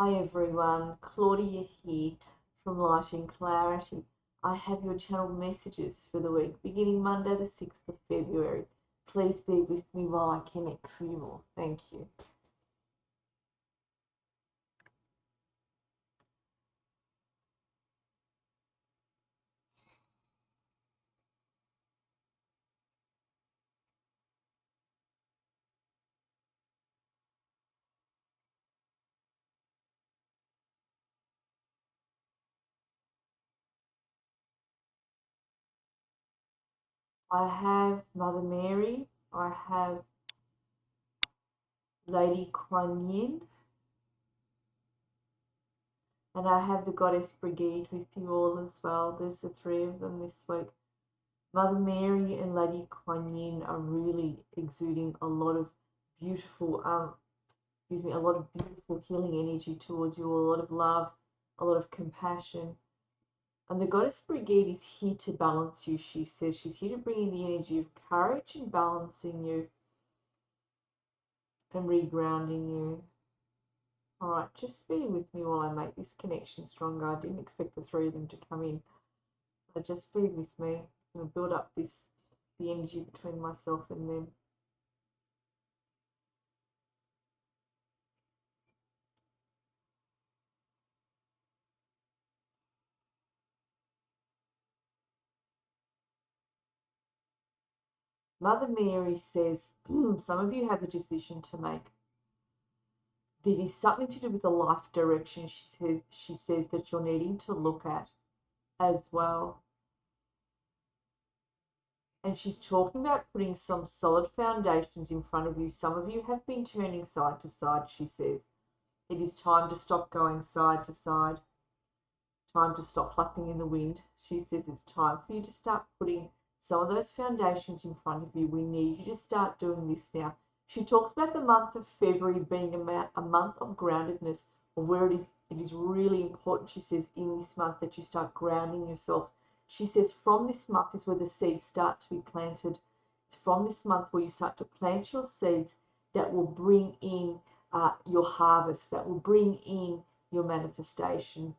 Hi everyone, Claudia here from Light and Clarity. I have your channel messages for the week beginning Monday the 6th of February. Please be with me while I connect for you more. Thank you. I have Mother Mary, I have Lady Kuan Yin, and I have the Goddess Brigid with you all as well. There's the three of them this week. Mother Mary and Lady Kuan Yin are really exuding a lot of beautiful a lot of beautiful healing energy towards you, a lot of love, a lot of compassion. And the Goddess Brigade is here to balance you, she says. She's here to bring in the energy of courage and balancing you and regrounding you. All right, just be with me while I make this connection stronger. I didn't expect the three of them to come in. But just be with me. I'm going to build up the energy between myself and them. Mother Mary says, some of you have a decision to make. That is something to do with the life direction she says that you're needing to look at as well. And she's talking about putting some solid foundations in front of you. Some of you have been turning side to side, she says. It is time to stop going side to side. Time to stop flapping in the wind. She says it's time for you to start putting some of those foundations in front of you. We need you to start doing this now. She talks about the month of February being a month of groundedness, or where it is really important, she says, in this month that you start grounding yourself. She says from this month is where the seeds start to be planted. It's from this month where you start to plant your seeds that will bring in your harvest, that will bring in your manifestation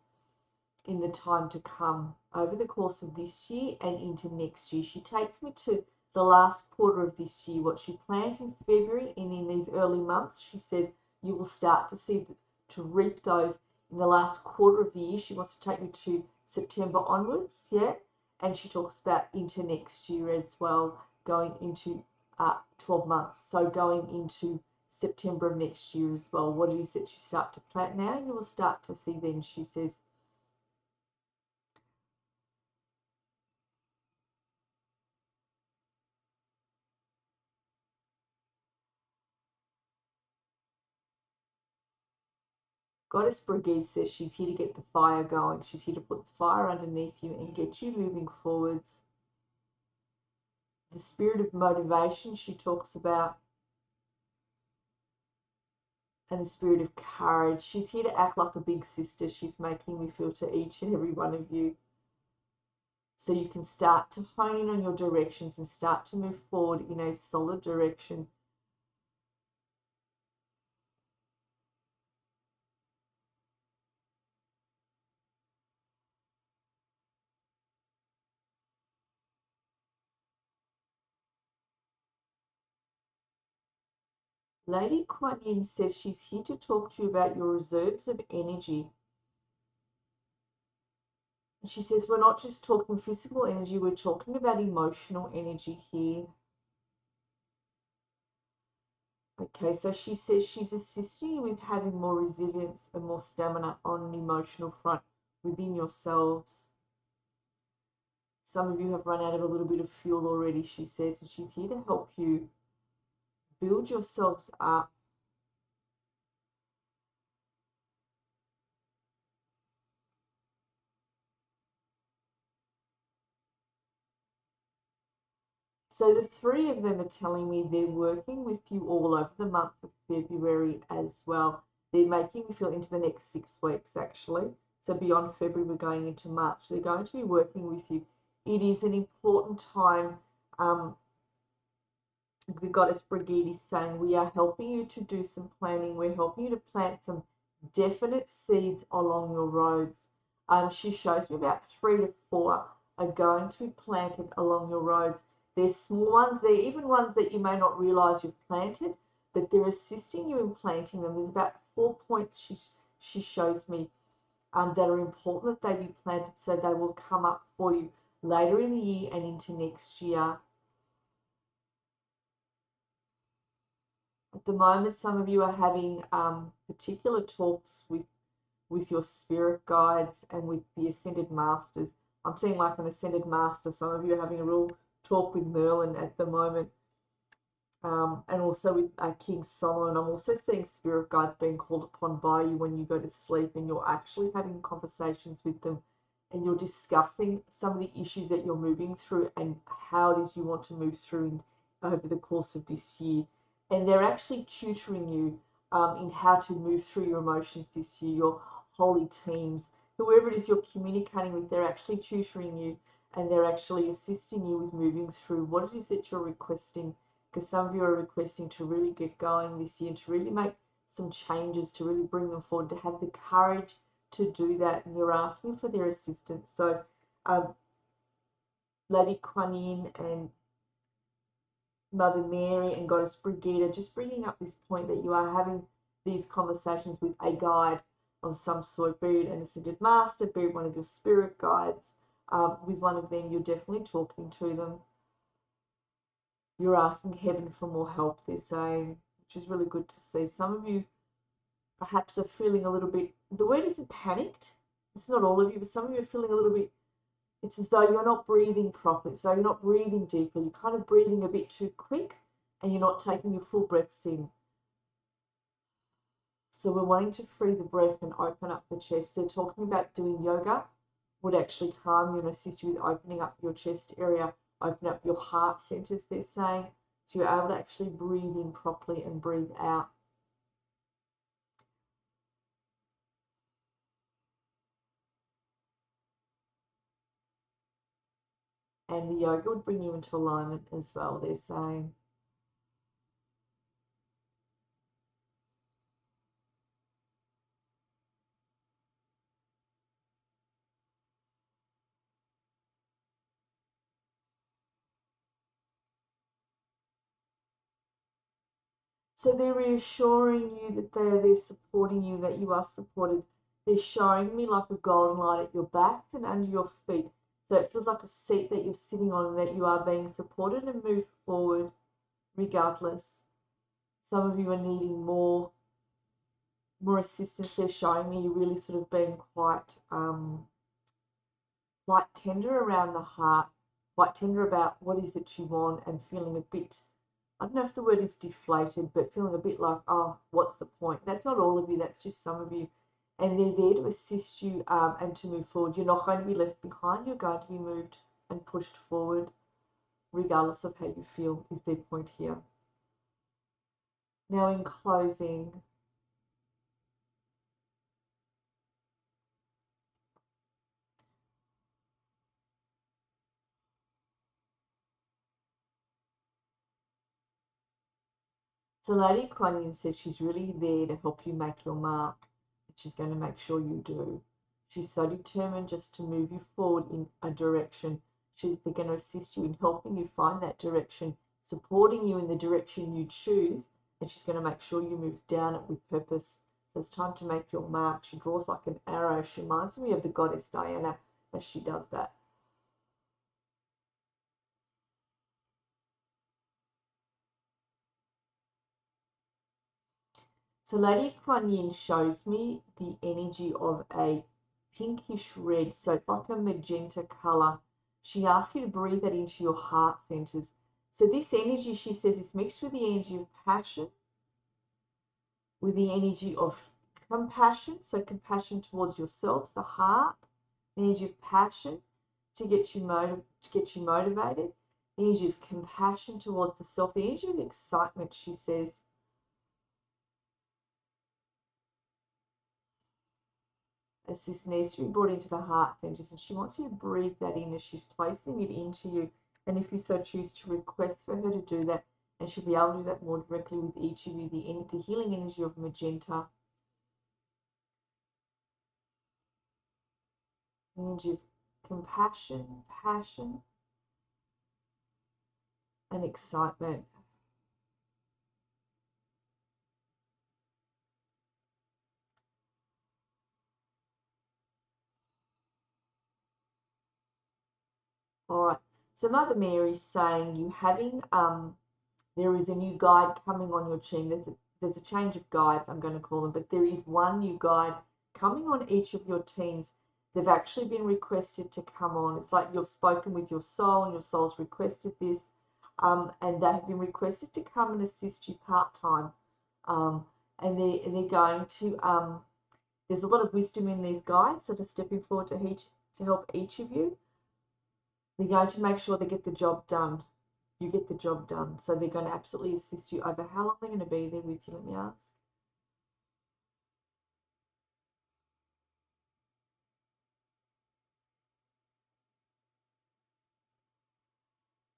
in the time to come over the course of this year and into next year. She takes me to the last quarter of this year. What she planned in February and in these early months, she says you will start to see, to reap those in the last quarter of the year. She wants to take me to September onwards, yeah, and she talks about into next year as well, going into 12 months, so going into September of next year as well. What it is that you start to plant now, you will start to see then, she says. Goddess Brigid says she's here to get the fire going. She's here to put the fire underneath you and get you moving forwards. The spirit of motivation she talks about, and the spirit of courage. She's here to act like a big sister. She's making me feel to each and every one of you. So you can start to hone in on your directions and start to move forward in a solid direction. Lady Kuan Yin says she's here to talk to you about your reserves of energy. She says we're not just talking physical energy, we're talking about emotional energy here. Okay, so she says she's assisting you with having more resilience and more stamina on an emotional front within yourselves. Some of you have run out of a little bit of fuel already, she says, and she's here to help you build yourselves up. So the three of them are telling me they're working with you all over the month of February as well. They're making me feel into the next 6 weeks, actually. So beyond February, we're going into March. They're going to be working with you. It is an important time. The Goddess Brigid is saying we are helping you to do some planning. We're helping you to plant some definite seeds along your roads. She shows me about 3 to 4 are going to be planted along your roads. They're small ones, they're even ones that you may not realize you've planted, but they're assisting you in planting them. There's about 4 points she shows me that are important that they be planted so they will come up for you later in the year and into next year. At the moment, some of you are having particular talks with your spirit guides and with the ascended masters. I'm seeing like an ascended master. Some of you are having a real talk with Merlin at the moment, and also with King Solomon. I'm also seeing spirit guides being called upon by you when you go to sleep and you're actually having conversations with them and you're discussing some of the issues that you're moving through and how it is you want to move through over the course of this year. And they're actually tutoring you in how to move through your emotions this year. Your holy teams, whoever it is you're communicating with, they're actually tutoring you and they're actually assisting you with moving through what it is that you're requesting, because some of you are requesting to really get going this year, to really make some changes, to really bring them forward, to have the courage to do that, and you're asking for their assistance. So Lady Kuan Yin and Mother Mary and Goddess Brigid are just bringing up this point that you are having these conversations with a guide of some sort, be it an ascended master, be it one of your spirit guides. With one of them, you're definitely talking to them. You're asking heaven for more help, they're saying, which is really good to see. Some of you perhaps are feeling a little bit, the word isn't panicked. It's not all of you, but some of you are feeling a little bit, it's as though you're not breathing properly. So you're not breathing deeply. You're kind of breathing a bit too quick and you're not taking your full breaths in. So we're wanting to free the breath and open up the chest. They're talking about doing yoga would actually calm you and assist you with opening up your chest area, open up your heart centers, they're saying, so you're able to actually breathe in properly and breathe out. And the yoga would bring you into alignment as well, they're saying. So they're reassuring you that they're supporting you, that you are supported. They're showing me like a golden light at your backs and under your feet. So it feels like a seat that you're sitting on and that you are being supported and moved forward regardless. Some of you are needing more assistance. They're showing me you really sort of being quite tender around the heart, quite tender about what is that you want and feeling a bit, I don't know if the word is deflated, but feeling a bit like, oh, what's the point? That's not all of you, that's just some of you. And they're there to assist you and to move forward. You're not going to be left behind, you're going to be moved and pushed forward, regardless of how you feel, is their point here. Now, in closing, so Lady Kuan Yin says she's really there to help you make your mark. She's going to make sure you do. She's so determined just to move you forward in a direction. They're going to assist you in helping you find that direction, supporting you in the direction you choose, and she's going to make sure you move down it with purpose. So it's time to make your mark. She draws like an arrow. She reminds me of the goddess Diana as she does that. So Lady Kuan Yin shows me the energy of a pinkish red, so it's like a magenta color. She asks you to breathe that into your heart centers. So this energy, she says, is mixed with the energy of passion, with the energy of compassion, so compassion towards yourselves, the heart, the energy of passion to get you motivated, the energy of compassion towards the self, the energy of excitement, she says. As this needs to be brought into the heart centers, and she wants you to breathe that in as she's placing it into you. And if you so choose to request for her to do that, and she'll be able to do that more directly with each of you, the healing energy of magenta. energy of compassion, passion, and excitement. All right. So Mother Mary's saying you having there is a new guide coming on your team. There's a change of guides, I'm going to call them, but there is one new guide coming on each of your teams. They've actually been requested to come on. It's like you've spoken with your soul, and your soul's requested this, and they have been requested to come and assist you part time. Um, and they're going to. There's a lot of wisdom in these guides that are stepping forward to help each of you. They're going to make sure they get the job done. You get the job done. So they're going to absolutely assist you over how long they're going to be there with you, let me ask.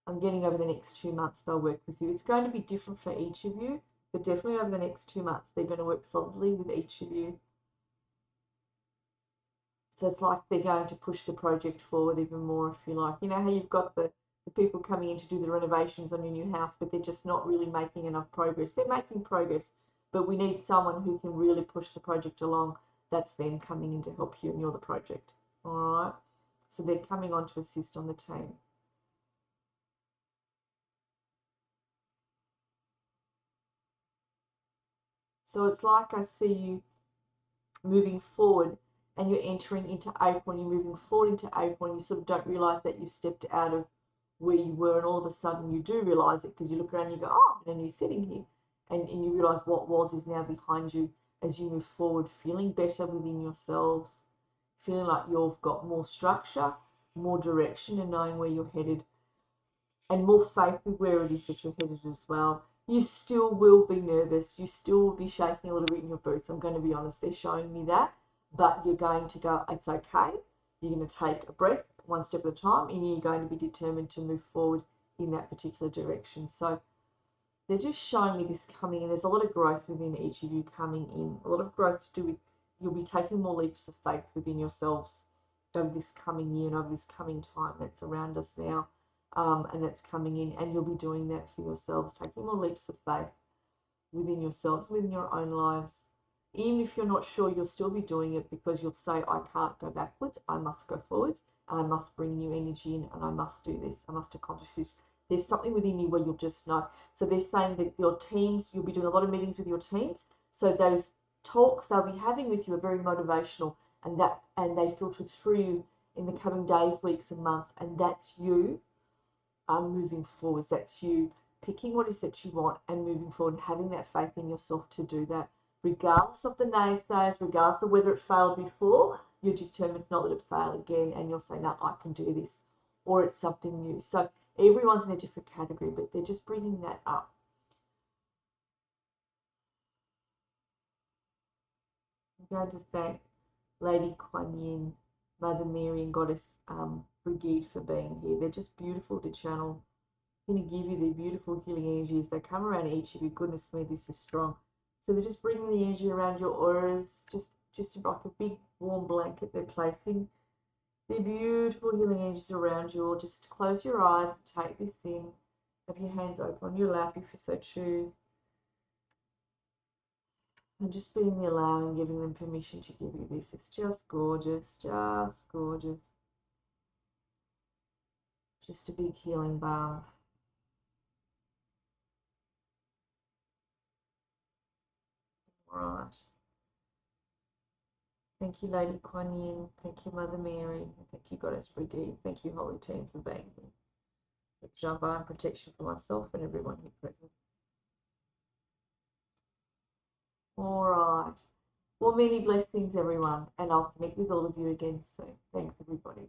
I'm getting over the next 2 months they'll work with you. It's going to be different for each of you, but definitely over the next 2 months they're going to work solidly with each of you. So it's like they're going to push the project forward even more, if you like. You know how you've got the people coming in to do the renovations on your new house, but they're just not really making enough progress. They're making progress, but we need someone who can really push the project along. That's them coming in to help you, and you're the project. All right. So they're coming on to assist on the team. So it's like I see you moving forward and you're entering into April and you're moving forward into April and you sort of don't realize that you've stepped out of where you were, and all of a sudden you do realize it because you look around and you go, oh, and then you're sitting here, and you realize what was is now behind you as you move forward, feeling better within yourselves, feeling like you've got more structure, more direction, and knowing where you're headed, and more faith with where it is that you're headed as well. You still will be nervous. You still will be shaking a little bit in your boots. I'm going to be honest. They're showing me that. But you're going to go, it's okay. You're going to take a breath one step at a time, and you're going to be determined to move forward in that particular direction. So they're just showing me this coming in. There's a lot of growth within each of you coming in. A lot of growth to do with you'll be taking more leaps of faith within yourselves over this coming year and over this coming time that's around us now, and that's coming in. And you'll be doing that for yourselves, taking more leaps of faith within yourselves, within your own lives. Even if you're not sure, you'll still be doing it because you'll say, I can't go backwards, I must go forwards, and I must bring new energy in, and I must do this, I must accomplish this. There's something within you where you'll just know. So they're saying that your teams, you'll be doing a lot of meetings with your teams. So those talks they'll be having with you are very motivational, and they filter through you in the coming days, weeks, and months. And that's you moving forwards. That's you picking what it is that you want and moving forward and having that faith in yourself to do that. Regardless of the naysayers, regardless of whether it failed before, you're determined not to let it fail again, and you'll say, no, I can do this, or it's something new. So everyone's in a different category, but they're just bringing that up. I'm going to thank Lady Kuan Yin, Mother Mary, and Goddess Brigid for being here. They're just beautiful to channel. I'm going to give you the beautiful healing energies. They come around each of you. Goodness me, this is strong. So they're just bringing the energy around your auras, just like a big warm blanket they're placing. They're beautiful healing energies around you. Or just close your eyes and take this in. Have your hands open on your lap if you so choose. And just being the allowing, giving them permission to give you this. It's just gorgeous, just gorgeous. Just a big healing balm. All right. Thank you, Lady Kuan Yin. Thank you, Mother Mary. Thank you, Goddess Brigid. Thank you, Holy Team, for being here. Java and protection for myself and everyone here present. All right. Well, many blessings, everyone, and I'll connect with all of you again soon. Thanks, everybody.